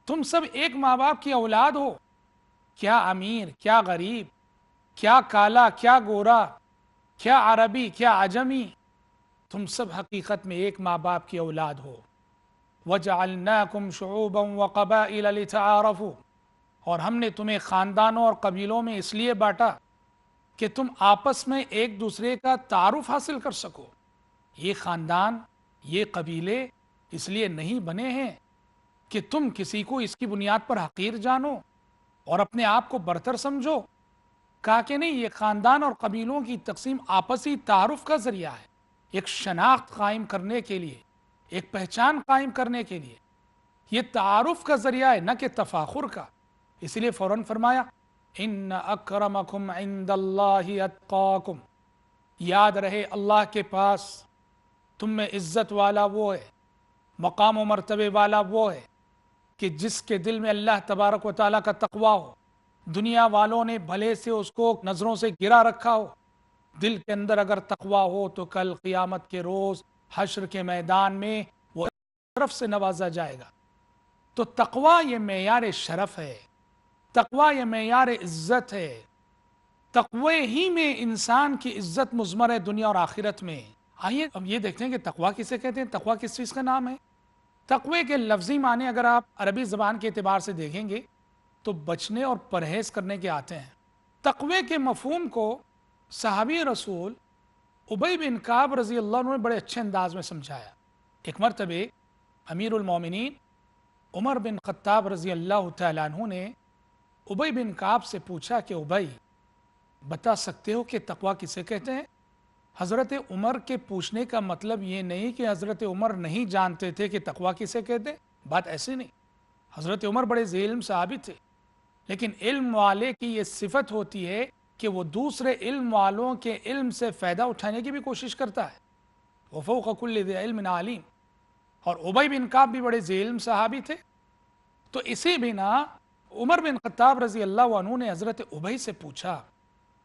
تم سب ایک ماں باپ کی اولاد ہو، کیا امیر کیا غریب، کیا کالا کیا گورا، کیا عربی کیا عجمی، تم سب حقیقت میں ایک ماں باپ کی اولاد ہو۔ وَجَعَلْنَاكُمْ شُعُوبًا وَقَبَائِلَ لِتَعَارَفُوا، اور ہم نے تمہیں خاندانوں اور قبیلوں میں اس لیے بانٹا کہ تم آپس میں ایک دوسرے کا تعارف حاصل کر سکو۔ یہ خاندان، یہ قبیلے اس لیے نہیں بنے ہیں کہ تم کسی کو اس کی بنیاد پر حقیر جانو اور اپنے آپ کو برتر سمجھو۔ کہا کہ نہیں، یہ خاندان اور قبیلوں کی تقسیم آپسی تعارف کا ذریعہ ہے، ایک شناخت قائم کرنے کے لیے، ایک پہچان قائم کرنے کے لیے۔ یہ تعارف کا ذریعہ ہے، نہ کہ تفاخر کا۔ اس لیے فوراً فرمایا ان اکرمکم عند اللہ اتقاکم، یاد رہے اللہ کے پاس تم میں عزت والا وہ ہے، مقام و مرتبے والا وہ ہے کہ جس کے دل میں اللہ تبارک و تعالیٰ کا تقوی ہو، دنیا والوں نے بھلے سے اس کو نظروں سے گرا رکھا ہو، دل کے اندر اگر تقوی ہو تو کل قیامت کے روز حشر کے میدان میں وہ طرف سے نوازا جائے گا۔ تو تقوی یہ معیار شرف ہے، تقوی یہ معیار عزت ہے، تقوی ہی میں انسان کی عزت مضمر ہے دنیا اور آخرت میں۔ آئیے اب یہ دیکھتے ہیں کہ تقوی کسے کہتے ہیں، تقوی کس چیز کا نام ہے۔ تقوی کے لفظی معنی اگر آپ عربی زبان کے اعتبار سے دیکھیں گے تو بچنے اور پرہیز کرنے کے آتے ہیں۔ تقوی کے مفہوم کو صحابی رسول ابی بن کعب رضی اللہ عنہ نے بڑے اچھے انداز میں سمجھایا۔ ایک مرتبہ امیر المومنین عمر بن خطاب رضی اللہ تعالیٰ عنہ نے ابی بن کعب سے پوچھا کہ ابی، بتا سکتے ہو کہ تقوی کسے کہتے ہیں؟ حضرت عمر کے پوچھنے کا مطلب یہ نہیں کہ حضرت عمر نہیں جانتے تھے کہ تقوی کسے کہتے، بات ایسی نہیں۔ حضرت عمر بڑے ذی علم صحابی تھے، لیکن علم والے کی یہ صفت ہوتی ہے کہ وہ دوسرے علم والوں کے علم سے فائدہ اٹھانے کی بھی کوشش کرتا ہے۔ وفوق کل ذی علم علیم، اور ابی بن کعب بھی بڑے ذی علم صحابی تھے۔ تو اسی بنا عمر بن خطاب رضی اللہ عنہ نے حضرت ابی سے پوچھا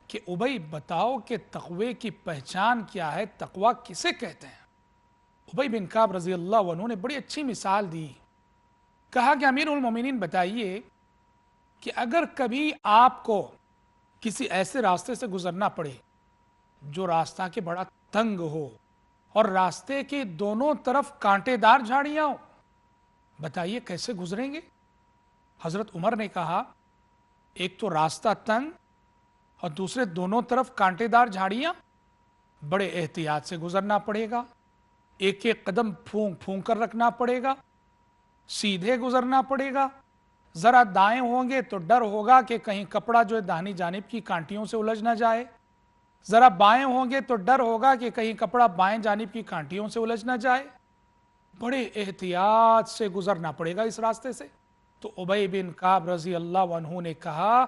کہ ابی بتاؤ کہ تقوی کی پہچان کیا ہے، تقوی کسے کہتے ہیں؟ ابی بن کعب رضی اللہ عنہ نے بڑی اچھی مثال دی۔ کہا کہ امیر المومنین بتائیے کہ اگر کبھی آپ کو کسی ایسے راستے سے گزرنا پڑے جو راستہ کے بڑا تنگ ہو اور راستے کے دونوں طرف کانٹے دار جھاڑیاں ہو، بتائیے کیسے گزریں گے؟ حضرت عمر نے کہا ایک تو راستہ تنگ اور دوسرے دونوں طرف کانٹے دار جھاڑیاں، بڑے احتیاط سے گزرنا پڑے گا، ایک ایک قدم پھونک پھونک کر رکھنا پڑے گا، سیدھے گزرنا پڑے گا۔ ذرا دائیں ہوں گے تو ڈر ہوگا کہ کہیں کپڑا جو ہے داہنی جانب کی کانٹیوں سے الجھ نہ جائے، ذرا بائیں ہوں گے تو ڈر ہوگا کہ کہیں کپڑا بائیں جانب کی کانٹیوں سے الجھ نہ جائے۔ بڑے احتیاط سے گزرنا پڑے گا اس راستے سے۔ تو ابی بن کعب رضی اللہ عنہ نے کہا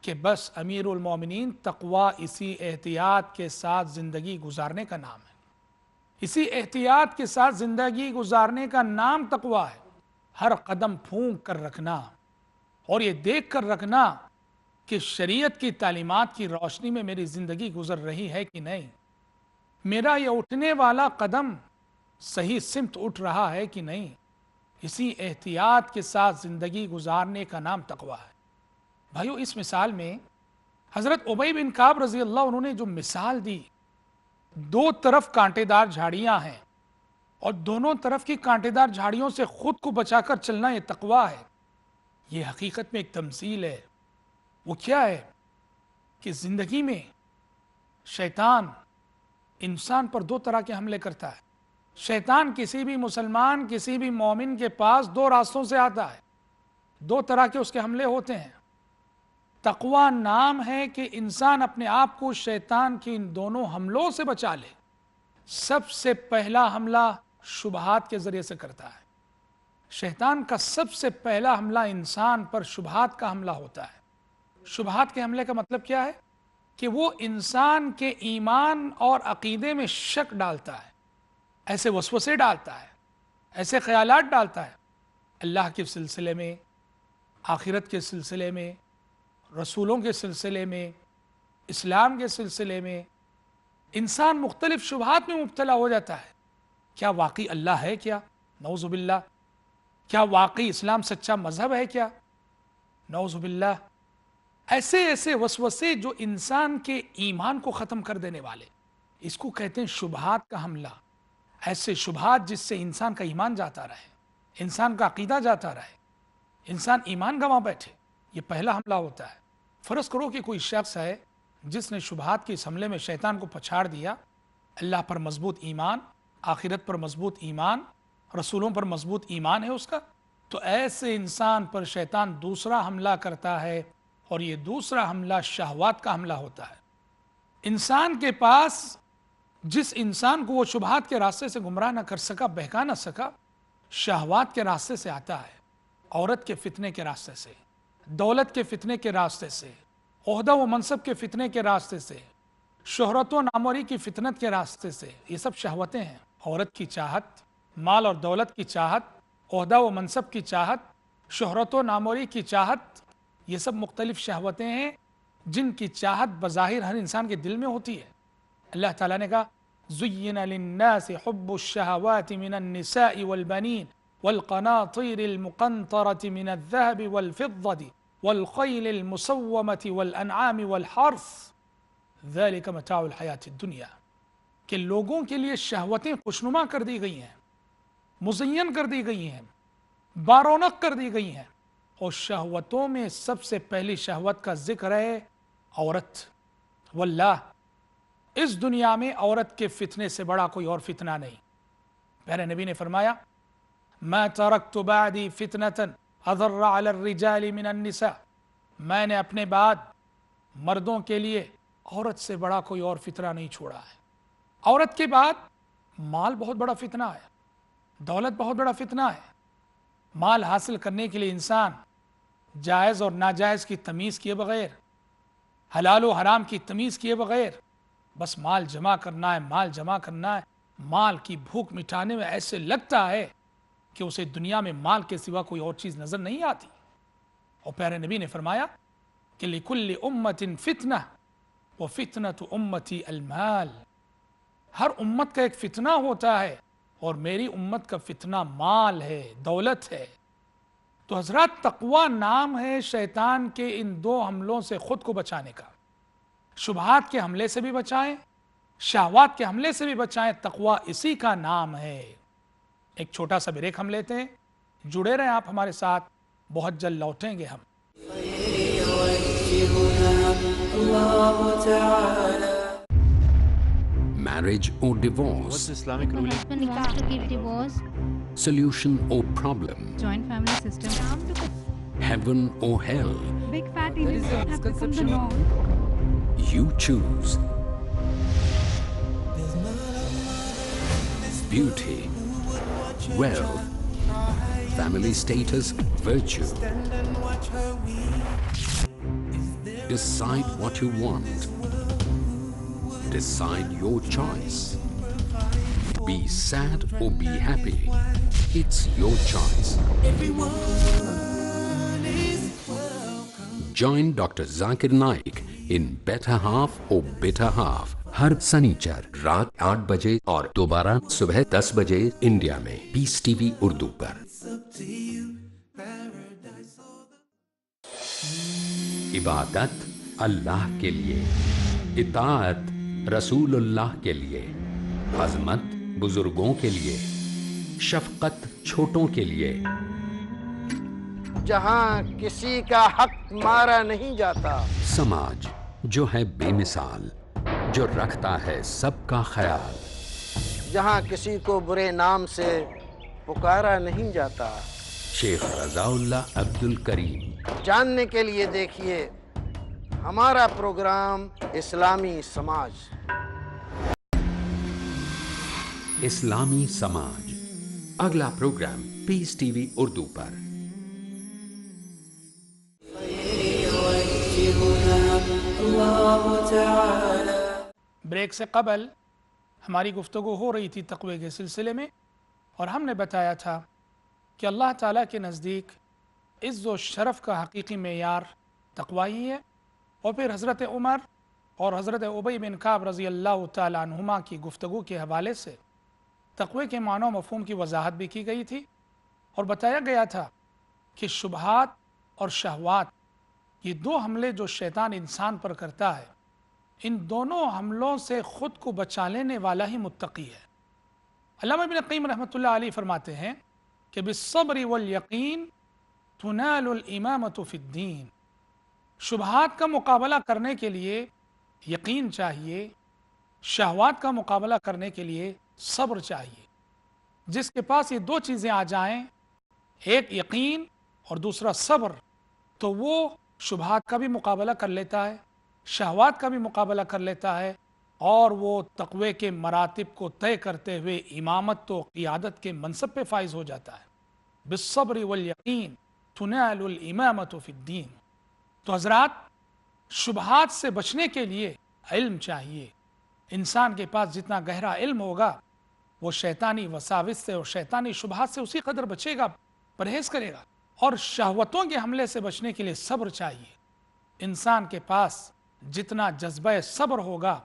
کہ بس امیر المومنین، تقوی اسی احتیاط کے ساتھ زندگی گزارنے کا نام ہے، اسی احتیاط کے ساتھ زندگی گزارنے کا نام تقوی ہے۔ ہر قدم پھونک کر رکھنا اور یہ دیکھ کر رکھنا کہ شریعت کی تعلیمات کی روشنی میں میری زندگی گزر رہی ہے کہ نہیں، میرا یہ اٹھنے والا قدم صحیح سمت اٹھ رہا ہے کہ نہیں، اسی احتیاط کے ساتھ زندگی گزارنے کا نام تقوی ہے۔ بھائیو، اس مثال میں حضرت ابی بن کعب رضی اللہ عنہ نے جو مثال دی، دو طرف کانٹے دار جھاڑیاں ہیں اور دونوں طرف کی کانٹے دار جھاڑیوں سے خود کو بچا کر چلنا یہ تقوی ہے۔ یہ حقیقت میں ایک تمثیل ہے۔ وہ کیا ہے کہ زندگی میں شیطان انسان پر دو طرح کے حملے کرتا ہے۔ شیطان کسی بھی مسلمان، کسی بھی مومن کے پاس دو راستوں سے آتا ہے، دو طرح کے اس کے حملے ہوتے ہیں۔ تقوی نام ہے کہ انسان اپنے آپ کو شیطان کی ان دونوں حملوں سے بچا لے۔ سب سے پہلا حملہ شبہات کے ذریعے سے کرتا ہے۔ شیطان کا سب سے پہلا حملہ انسان پر شبہات کا حملہ ہوتا ہے۔ شبہات کے حملے کا مطلب کیا ہے؟ کہ وہ انسان کے ایمان اور عقیدے میں شک ڈالتا ہے، ایسے وسوسے ڈالتا ہے، ایسے خیالات ڈالتا ہے اللہ کے سلسلے میں، آخرت کے سلسلے میں، رسولوں کے سلسلے میں، اسلام کے سلسلے میں۔ انسان مختلف شبہات میں مبتلا ہو جاتا ہے۔ کیا واقعی اللہ ہے کیا؟ نعوذ باللہ۔ کیا واقعی اسلام سچا مذہب ہے کیا؟ نعوذ باللہ. ایسے ایسے وسوسے جو انسان کے ایمان کو ختم کر دینے والے، اس کو کہتے ہیں شبہات کا حملہ. ایسے شبہات جس سے انسان کا ایمان جاتا رہے، انسان کا عقیدہ جاتا رہے، انسان ایمان گنوا بیٹھے. یہ پہلا حملہ ہوتا ہے. فرض کرو کہ کوئی شخص ہے جس نے شبہات کے اس حملے میں شیطان کو پچھاڑ دیا. اللہ پر مضبوط ایمان، آخرت پر مضبوط ایمان، رسولوں پر مضبوط ایمان ہے اس کا، تو ایسے انسان پر شیطان دوسرا حملہ کرتا ہے، اور یہ دوسرا حملہ شہوات کا حملہ ہوتا ہے. انسان کے پاس جس انسان کو وہ شبہات کے راستے سے گمراہ نہ کر سکا، بہکا نہ سکا، شہوات کے راستے سے آتا ہے. عورت کے فتنے کے راستے سے، دولت کے فتنے کے راستے سے، عہدہ و منصب کے فتنے کے راستے سے، شہرت و ناموری کی فتنت کے راستے سے. یہ سب شہوتیں ہیں. عورت کی چاہت، مال اور دولت کی چاہت، عہدہ و منصب کی چاہت، شہرت و ناموری کی چاہت، یہ سب مختلف شہوتیں ہیں جن کی چاہت بظاہر ہر انسان کے دل میں ہوتی ہے. اللہ تعالیٰ نے کہا زُيِّنَ لِلنَّاسِ حُبُّ الشَّهَوَاتِ مِنَ النِّسَاءِ وَالْبَنِينَ وَالْقَنَاطِيرِ الْمُقَنطَرَةِ مِنَ الذَّهَبِ وَالْفِضَّةِ وَالْخَيْلِ الْمُسَوَّمَةِ وَالْأَنْعَامِ وَالْحَرْثِ ذَلِكَ مَتَاعُ الْحَيَاةِ الدُّنْيَا. کہ لوگوں کے لیے شہوتیں خوشنما کر دی گئی ہیں، مزین کر دی گئی ہیں، بارونق کر دی گئی ہیں. اور شہوتوں میں سب سے پہلی شہوت کا ذکر ہے عورت. واللہ اس دنیا میں عورت کے فتنے سے بڑا کوئی اور فتنہ نہیں. پیارے نبی نے فرمایا ما ترکت بعدی فتنة اضر علی الرجال من النساء. میں نے اپنے بعد مردوں کے لیے عورت سے بڑا کوئی اور فتنہ نہیں چھوڑا ہے. عورت کے بعد مال بہت بڑا فتنہ ہے، دولت بہت بڑا فتنہ ہے. مال حاصل کرنے کے لیے انسان جائز اور ناجائز کی تمیز کیے بغیر، حلال و حرام کی تمیز کیے بغیر بس مال جمع کرنا ہے، مال جمع کرنا ہے. مال کی بھوک مٹانے میں ایسے لگتا ہے کہ اسے دنیا میں مال کے سوا کوئی اور چیز نظر نہیں آتی. اور پیارے نبی نے فرمایا کہ لِكُلِّ أُمَّةٍ فِتْنَةٌ وَفِتْنَةُ أُمَّتِي الْمَالِ. ہر امت کا ایک فتنہ ہوتا ہے، اور میری امت کا فتنہ مال ہے، دولت ہے. تو حضرات تقوی نام ہے شیطان کے ان دو حملوں سے خود کو بچانے کا. شبہات کے حملے سے بھی بچائیں، شہوات کے حملے سے بھی بچائیں. تقوی اسی کا نام ہے. ایک چھوٹا سا بریک ہم لیتے ہیں. جڑے رہیں آپ ہمارے ساتھ، بہت جلد لوٹیں گے ہم. Marriage or divorce? What's Islamic ruling? Husband wants to give divorce. Solution or problem? Joint family system. Heaven or hell? Big fat Indians have become the norm. You choose. Beauty, wealth, family status, virtue. Decide what you want. Decide your choice. Be sad or be happy. It's your choice. Join Dr. Zakir Naik in Better Half or Bitter Half. ہر سنیچر رات 8 بجے اور دوبارہ صبح 10 بجے India میں پیس T V Urdu پر. عبادت اللہ کے لیے، اطاعت رسول اللہ کے لیے، عظمت بزرگوں کے لیے، شفقت چھوٹوں کے لیے. جہاں کسی کا حق مارا نہیں جاتا. سماج جو ہے بے مثال، جو رکھتا ہے سب کا خیال. جہاں کسی کو برے نام سے پکارا نہیں جاتا. شیخ رضا اللہ عبد الکریم. جاننے کے لیے دیکھیے ہمارا پروگرام اسلامی سماج. اسلامی سماج اگلا پروگرام پیس ٹی وی اردو پر. بریک سے قبل ہماری گفتگو ہو رہی تھی تقوی کے سلسلے میں، اور ہم نے بتایا تھا کہ اللہ تعالیٰ کے نزدیک عز و شرف کا حقیقی معیار تقوی ہی ہے. اور پھر حضرت عمر اور حضرت ابی بن کعب رضی اللہ تعالیٰ عنہما کی گفتگو کے حوالے سے تقوی کے معنی و مفہوم کی وضاحت بھی کی گئی تھی. اور بتایا گیا تھا کہ شبہات اور شہوات یہ دو حملے جو شیطان انسان پر کرتا ہے، ان دونوں حملوں سے خود کو بچا لینے والا ہی متقی ہے۔ علامہ ابن قیم رحمۃ اللہ علیہ فرماتے ہیں کہ بالصبر والیقین تنال الامامۃ فی الدین، شبہات کا مقابلہ کرنے کے لیے یقین چاہیے، شہوات کا مقابلہ کرنے کے لیے صبر چاہیے۔ جس کے پاس یہ دو چیزیں آ جائیں، ایک یقین اور دوسرا صبر، تو وہ شبہات کا بھی مقابلہ کر لیتا ہے، شہوات کا بھی مقابلہ کر لیتا ہے، اور وہ تقوی کے مراتب کو طے کرتے ہوئے امامت و قیادت کے منصب پہ فائز ہو جاتا ہے۔ بالصبر والیقین تنال الامامۃ فی الدین۔ تو حضرات، شبہات سے بچنے کے لیے علم چاہیے۔ انسان کے پاس جتنا گہرا علم ہوگا، وہ شیطانی وساوس سے اور شیطانی شبہات سے اسی قدر بچے گا، پرہیز کرے گا۔ اور شہوتوں کے حملے سے بچنے کے لیے صبر چاہیے۔ انسان کے پاس جتنا جذبہ صبر ہوگا،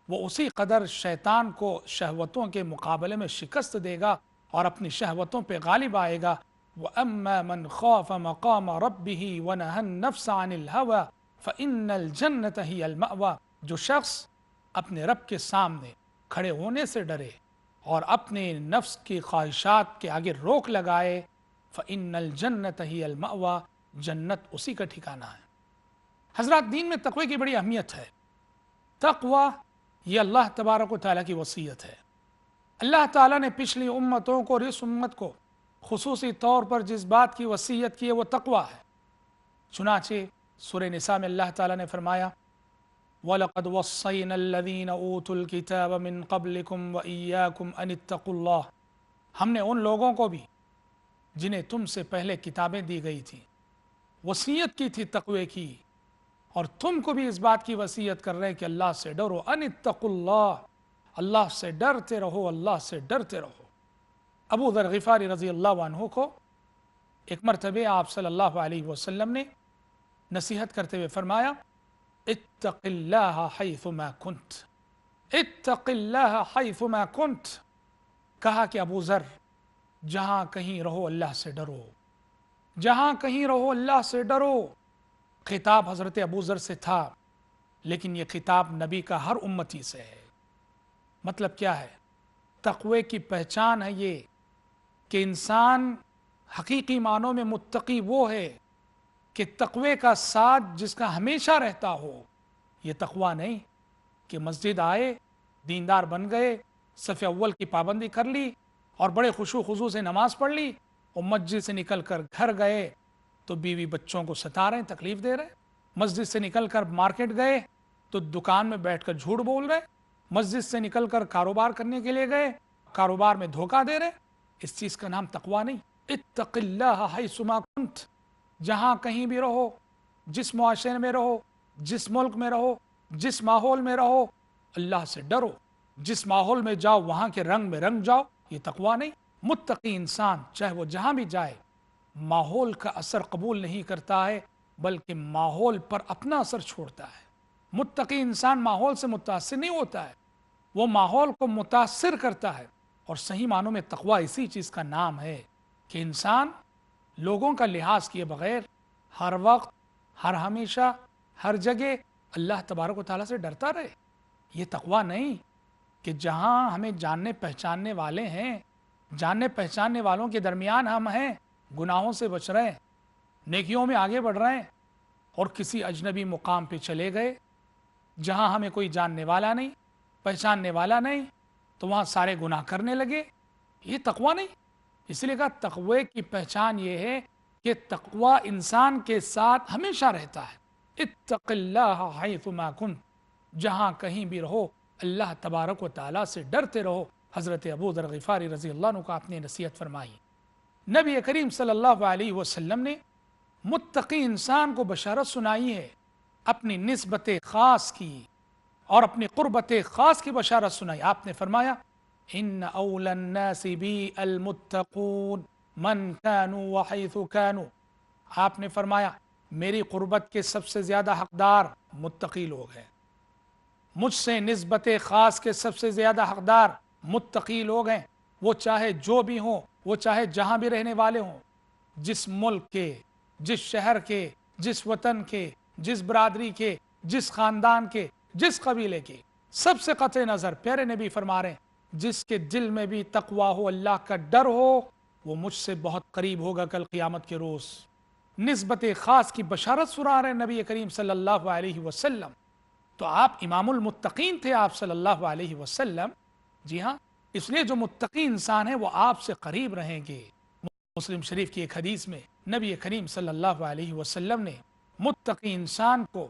وہ اسی قدر شیطان کو شہوتوں کے مقابلے میں شکست دے گا اور اپنی شہوتوں پہ غالب آئے گا۔ وَأَمَّا مَنْ خَافَ مَقَامَ رَبِّهِ وَنَهَى النَّفْسَ عَنِ الْهَوَى فَإِنَّ الْجَنَّةَ هِيَ الْمَأْوَى، جو شخص اپنے رب کے سامنے کھڑے ہونے سے ڈرے اور اپنے نفس کی خواہشات کے آگے روک لگائے، فَإِنَّ الْجَنَّةَ هِيَ الْمَأْوَى، جنت اسی کا ٹھکانہ ہے۔ حضرات، دین میں تقوی کی بڑی اہمیت ہے۔ تقوی یہ اللہ تبارک و تعالیٰ کی وصیت ہے۔ اللہ تعالیٰ نے پچھلی امتوں کو اور اس امت کو خصوصی طور پر جس بات کی وصیت کی ہے وہ تقوی ہے۔ چنانچہ سورہ نساء میں اللہ تعالیٰ نے فرمایا وَلَقَدْ وَصَّيْنَا الَّذِينَ أُوتُوا الْكِتَابَ مِنْ قَبْلِكُمْ وَإِيَّاكُمْ أَنِ اتَّقُوا اللَّهَ، ہم نے ان لوگوں کو بھی جنہیں تم سے پہلے کتابیں دی گئی تھیں وصیت کی تھی تقوی کی، اور تم کو بھی اس بات کی وصیت کر رہے ہیں کہ اللہ سے ڈرو، ان اتقوا اللہ، اللہ سے ڈرتے رہو، اللہ سے ڈرتے رہو۔ ابو ذر غفاری رضی اللہ عنہ کو ایک مرتبہ آپ صلی اللہ علیہ وسلم نے نصیحت کرتے ہوئے فرمایا اتق اللہ حیث ما کنت، اتق اللہ حیث ما کنت، کہا کہ ابو ذر جہاں کہیں رہو اللہ سے ڈرو، جہاں کہیں رہو اللہ سے ڈرو۔ خطاب حضرت ابو ذر سے تھا، لیکن یہ خطاب نبی کا ہر امتی سے ہے۔ مطلب کیا ہے؟ تقوی کی پہچان ہے یہ کہ انسان حقیقی معنوں میں متقی وہ ہے کہ تقوی کا ساتھ جس کا ہمیشہ رہتا ہو۔ یہ تقوی نہیں کہ مسجد آئے، دیندار بن گئے، صف اول کی پابندی کر لی اور بڑے خشوع خضوع سے نماز پڑھ لی، اور مسجد سے نکل کر گھر گئے تو بیوی بچوں کو ستا رہے ہیں، تکلیف دے رہے ہیں۔ مسجد سے نکل کر مارکیٹ گئے تو دکان میں بیٹھ کر جھوٹ بول رہے، مسجد سے نکل کر کاروبار کرنے کے لیے گئے، کاروبار میں دھوکہ دے رہے۔ اس چیز کا نام تقوی نہیں۔ اتق اللہ حیث ما کنت، جہاں کہیں بھی رہو، جس معاشرے میں رہو، جس ملک میں رہو، جس ماحول میں رہو، اللہ سے ڈرو۔ جس ماحول میں جاؤ وہاں کے رنگ میں رنگ جاؤ، یہ تقوی نہیں۔ متقی انسان چاہے وہ جہاں بھی جائے ماحول کا اثر قبول نہیں کرتا ہے، بلکہ ماحول پر اپنا اثر چھوڑتا ہے۔ متقی انسان ماحول سے متاثر نہیں ہوتا ہے، وہ ماحول کو متاثر کرتا ہے۔ اور صحیح معنوں میں تقوی اسی چیز کا نام ہے کہ انسان لوگوں کا لحاظ کیے بغیر ہر وقت، ہر ہمیشہ، ہر جگہ اللہ تبارک و تعالیٰ سے ڈرتا رہے۔ یہ تقوی نہیں کہ جہاں ہمیں جاننے پہچاننے والے ہیں، جاننے پہچاننے والوں کے درمیان ہم ہیں، گناہوں سے بچ رہے ہیں، نیکیوں میں آگے بڑھ رہے ہیں، اور کسی اجنبی مقام پہ چلے گئے جہاں ہمیں کوئی جاننے والا نہیں، پہچاننے والا نہیں، تو وہاں سارے گناہ کرنے لگے۔ یہ تقوی نہیں۔ اس لیے کہا تقوی کی پہچان یہ ہے کہ تقوی انسان کے ساتھ ہمیشہ رہتا ہے۔ اتق اللہ حیث ما کنت، جہاں کہیں بھی رہو اللہ تبارک و تعالیٰ سے ڈرتے رہو۔ حضرت ابو ذر غفاری رضی اللہ عنہ کو آپ نے نصیحت فرمائی۔ نبی کریم صلی اللہ علیہ وسلم نے متقی انسان کو بشارت سنائی ہے، اپنی نسبت خاص کی اور اپنی قربت خاص کی بشارت سنائی۔ آپ نے فرمایا ان اول الناس بی المتقون من کانوا وحیث کانوا، آپ نے فرمایا میری قربت کے سب سے زیادہ حقدار متقی لوگ ہیں، مجھ سے نسبت خاص کے سب سے زیادہ حقدار متقی لوگ ہیں، وہ چاہے جو بھی ہوں، وہ چاہے جہاں بھی رہنے والے ہوں، جس ملک کے، جس شہر کے، جس وطن کے، جس برادری کے، جس خاندان کے، جس قبیلے کے، سب سے قطع نظر پیارے نبی فرما رہے ہیں جس کے دل میں بھی تقوی ہو، اللہ کا ڈر ہو، وہ مجھ سے بہت قریب ہوگا کل قیامت کے روز۔ نسبت خاص کی بشارت سنا رہے ہیں نبی کریم صلی اللہ علیہ وسلم۔ تو آپ امام المتقین تھے آپ صلی اللہ علیہ وسلم، جی ہاں، اس لیے جو متقی انسان ہے وہ آپ سے قریب رہیں گے۔ مسلم شریف کی ایک حدیث میں نبی کریم صلی اللہ علیہ وسلم نے متقی انسان کو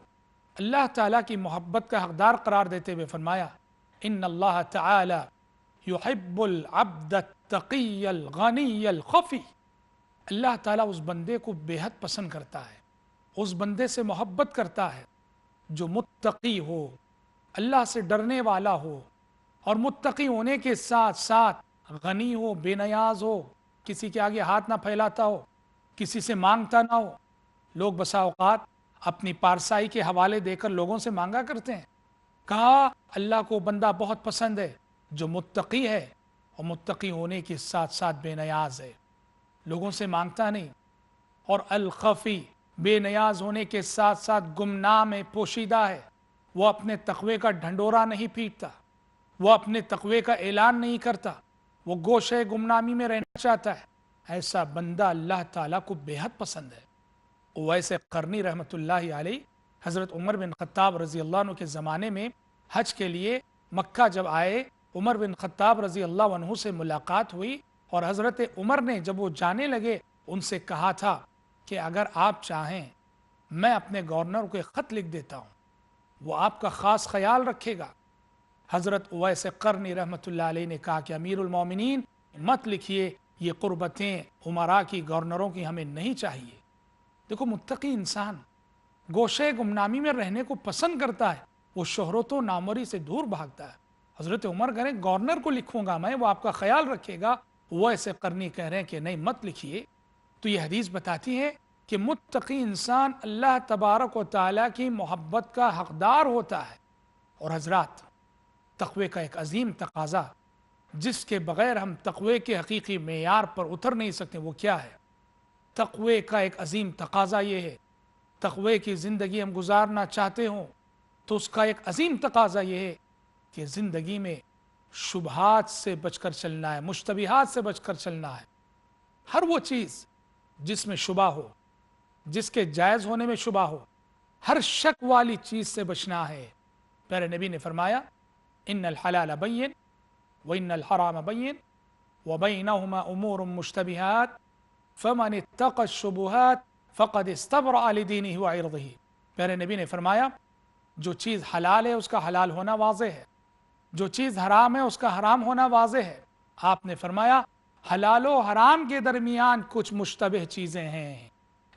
اللہ تعالیٰ کی محبت کا حقدار قرار دیتے ہوئے فرمایا، ان اللہ تعالی یحب العبد التقی الغنی الخفی۔ اللہ تعالیٰ اس بندے کو بے حد پسند کرتا ہے، اس بندے سے محبت کرتا ہے جو متقی ہو، اللہ سے ڈرنے والا ہو، اور متقی ہونے کے ساتھ ساتھ غنی ہو، بے نیاز ہو، کسی کے آگے ہاتھ نہ پھیلاتا ہو، کسی سے مانگتا نہ ہو۔ لوگ بسا اوقات اپنی پارسائی کے حوالے دے کر لوگوں سے مانگا کرتے ہیں۔ کہا اللہ کو بندہ بہت پسند ہے جو متقی ہے اور متقی ہونے کے ساتھ ساتھ بے نیاز ہے، لوگوں سے مانگتا نہیں، اور الخفی بے نیاز ہونے کے ساتھ ساتھ گمنام ہے، پوشیدہ ہے، وہ اپنے تقوی کا ڈھنڈورا نہیں پیٹتا، وہ اپنے تقوی کا اعلان نہیں کرتا، وہ گوشے گمنامی میں رہنا چاہتا ہے۔ ایسا بندہ اللہ تعالیٰ کو بے حد پسند ہے۔ ویسے قرنی رحمۃ اللہ علیہ حضرت عمر بن خطاب رضی اللہ عنہ کے زمانے میں حج کے لیے مکہ جب آئے، عمر بن خطاب رضی اللہ عنہ سے ملاقات ہوئی، اور حضرت عمر نے جب وہ جانے لگے ان سے کہا تھا کہ اگر آپ چاہیں میں اپنے گورنر کو ایک خط لکھ دیتا ہوں، وہ آپ کا خاص خیال رکھے گا۔ حضرت اویس قرنی رحمۃ اللہ علیہ نے کہا کہ امیر المومنین مت لکھیے، یہ قربتیں عمراء کی، گورنروں کی ہمیں نہیں چاہیے۔ دیکھو متقی انسان گوشے گمنامی میں رہنے کو پسند کرتا ہے، وہ شہرت و ناموری سے دور بھاگتا ہے۔ حضرت عمر کہہ رہے ہیں گورنر کو لکھوں گا میں، وہ آپ کا خیال رکھے گا۔ وہ ایسے قرنی کہہ رہے ہیں کہ نہیں مت لکھیے۔ تو یہ حدیث بتاتی ہے کہ متقی انسان اللہ تبارک و تعالیٰ کی محبت کا حقدار ہوتا ہے۔ اور حضرات، تقوی کا ایک عظیم تقاضا جس کے بغیر ہم تقوی کے حقیقی معیار پر اتر نہیں سکتے، وہ کیا ہے؟ تقوی کا ایک عظیم تقاضا یہ ہے، تقوی کی زندگی ہم گزارنا چاہتے ہوں تو اس کا ایک عظیم تقاضا یہ ہے کہ زندگی میں شبہات سے بچ کر چلنا ہے، مشتبہات سے بچ کر چلنا ہے۔ ہر وہ چیز جس میں شبہ ہو، جس کے جائز ہونے میں شبہ ہو، ہر شک والی چیز سے بچنا ہے۔ پیارے نبی نے فرمایا ان الحلال بین وان الحرام بین وبینہما امور مشتبہات فمن اتقى الشبہات فقد استبرأ لدینہ وعرضہ۔ پیارے نبی نے فرمایا جو چیز حلال ہے اس کا حلال ہونا واضح ہے، جو چیز حرام ہے اس کا حرام ہونا واضح ہے۔ آپ نے فرمایا حلال و حرام کے درمیان کچھ مشتبہ چیزیں ہیں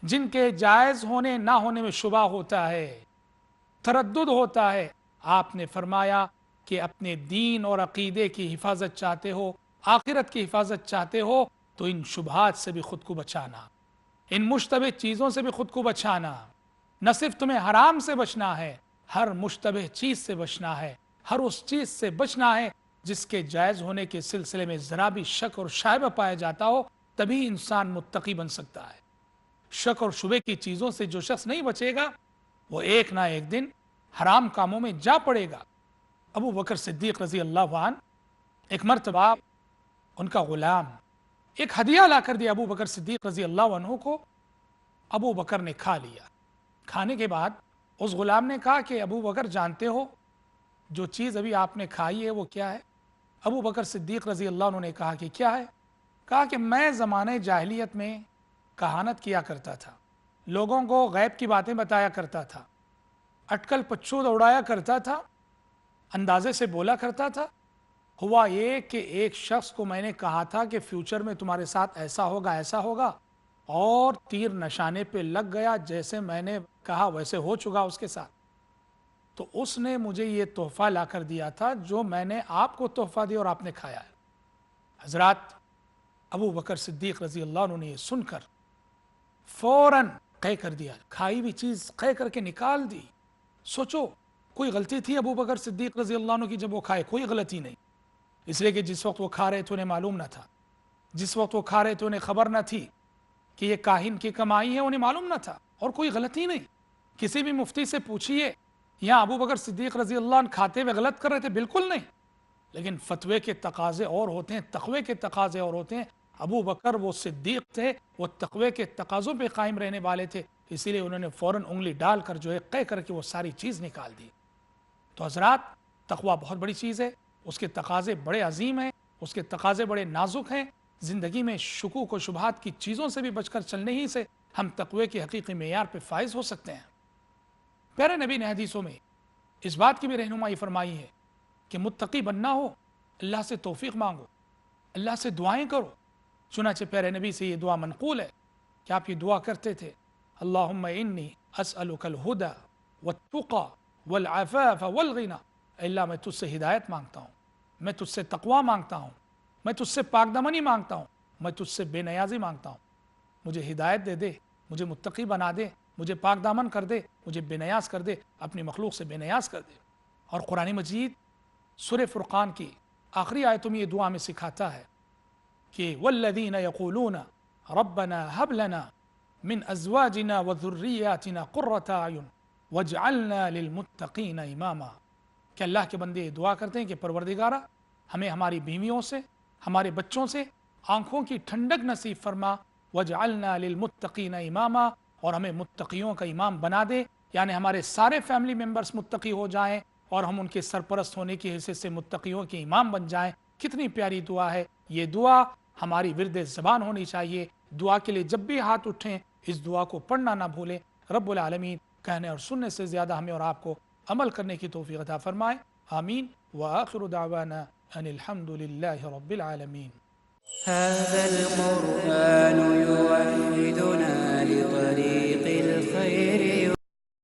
جن کے جائز ہونے نہ ہونے میں شبہ ہوتا ہے، تردد ہوتا ہے۔ آپ نے فرمایا کہ اپنے دین اور عقیدے کی حفاظت چاہتے ہو، آخرت کی حفاظت چاہتے ہو تو ان شبہات سے بھی خود کو بچانا، ان مشتبہ چیزوں سے بھی خود کو بچانا۔ نہ صرف تمہیں حرام سے بچنا ہے، ہر مشتبہ چیز سے بچنا ہے، ہر اس چیز سے بچنا ہے جس کے جائز ہونے کے سلسلے میں ذرا بھی شک اور شائبہ پایا جاتا ہو، تبھی انسان متقی بن سکتا ہے۔ شک اور شبہ کی چیزوں سے جو شخص نہیں بچے گا وہ ایک نہ ایک دن حرام کاموں میں جا پڑے گا۔ ابو بکر صدیق رضی اللہ عنہ ایک مرتبہ ان کا غلام ایک ہدیہ لا کر دیا ابو بکر صدیق رضی اللہ عنہ کو، ابو بکر نے کھا لیا۔ کھانے کے بعد اس غلام نے کہا کہ ابو بکر جانتے ہو جو چیز ابھی آپ نے کھائی ہے وہ کیا ہے؟ ابو بکر صدیق رضی اللہ عنہ نے کہا کہ کیا ہے؟ کہا کہ میں زمانے جاہلیت میں کہانت کیا کرتا تھا، لوگوں کو غیب کی باتیں بتایا کرتا تھا، اٹکل پچھو اڑایا کرتا تھا، اندازے سے بولا کرتا تھا۔ ہوا یہ کہ ایک شخص کو میں نے کہا تھا کہ فیوچر میں تمہارے ساتھ ایسا ہوگا ایسا ہوگا، اور تیر نشانے پہ لگ گیا، جیسے میں نے کہا ویسے ہو چکا اس کے ساتھ۔ تو اس نے مجھے یہ تحفہ لا کر دیا تھا جو میں نے آپ کو تحفہ دیا اور آپ نے کھایا ہے۔ حضرات، ابو بکر صدیق رضی اللہ عنہ نے یہ سن کر فوراً قے کر دیا، کھائی ہوئی چیز قے کر کے نکال دی۔ سوچو کوئی غلطی تھی ابو بکر صدیق رضی اللہ عنہ کی جب وہ کھائے؟ کوئی غلطی نہیں، اس لیے کہ جس وقت وہ کھا رہے تھے انہیں معلوم نہ تھا۔ جس وقت وہ کھا رہے تھے انہیں خبر نہ تھی کہ یہ کاہن کی کمائی ہے، انہیں معلوم نہ تھا، اور کوئی غلطی نہیں. کسی بھی مفتی سے پوچھیے یہاں ابو بکر صدیق رضی اللہ عنہ کھاتے ہوئے غلط کر رہے تھے؟ بالکل نہیں. لیکن فتوے کے تقاضے اور ہوتے ہیں، تقوی کے تقاضے اور ہوتے ہیں. ابو بکر وہ صدیق تھے، وہ تقوی کے تقاضوں پہ قائم رہنے والے تھے، اسی لیے انہوں نے فوراً انگلی ڈال کر جو ہے قے کر کے وہ ساری چیز نکال دی. تو حضرات، تقوی بہت بڑی چیز ہے، اس کے تقاضے بڑے عظیم ہیں، اس کے تقاضے بڑے نازک ہیں. زندگی میں شکوک و شبہات کی چیزوں سے بھی بچ کر چلنے ہی سے ہم تقوی کے حقیقی معیار پہ فائز ہو سکتے ہیں. پیارے نبی نے حدیثوں میں اس بات کی بھی رہنمائی فرمائی ہے کہ متقی بننا ہو اللہ سے توفیق مانگو، اللہ سے دعائیں کرو. چنانچہ پیارے نبی سے یہ دعا منقول ہے کہ آپ یہ دعا کرتے تھے، اللہم انی اسألک الہدی والتقی والعفاف والغنی. اللہ میں تجھ سے ہدایت مانگتا ہوں، میں تجھ سے تقوی مانگتا ہوں، میں تجھ سے پاک دمنی مانگتا ہوں، میں تجھ سے بے نیازی مانگتا ہوں. مجھے ہدایت دے دے، مجھے متقی بنا دے، مجھے پاک دامن کر دے، مجھے بے نیاز کر دے، اپنی مخلوق سے بے نیاز کر دے. اور قرآن مجید سورہ فرقان کی آخری آیتوں میں یہ دعا میں سکھاتا ہے کہ والذین یقولون ربنا هب لنا من ازواجنا وذریاتنا قرۃ اعین واجعلنا للمتقین اماما. کہ اللہ کے بندے دعا کرتے ہیں کہ پروردگارا ہمیں ہماری بیویوں سے، ہمارے بچوں سے آنکھوں کی ٹھنڈک نصیب فرما، واجعلنا للمتقین اماما، اور ہمیں متقیوں کا امام بنا دے. یعنی ہمارے سارے فیملی ممبرز متقی ہو جائیں اور ہم ان کے سرپرست ہونے کی حیثیت سے متقیوں کے امام بن جائیں. کتنی پیاری دعا ہے یہ دعا، ہماری ورد زبان ہونی چاہیے. دعا کے لیے جب بھی ہاتھ اٹھیں اس دعا کو پڑھنا نہ بھولیں. رب العالمین کہنے اور سننے سے زیادہ ہمیں اور آپ کو عمل کرنے کی توفیق عطا فرمائے. آمین. وآخر دعوانا ان الحمد للہ رب العالمین. هذا القرآن يوحدنا لطريق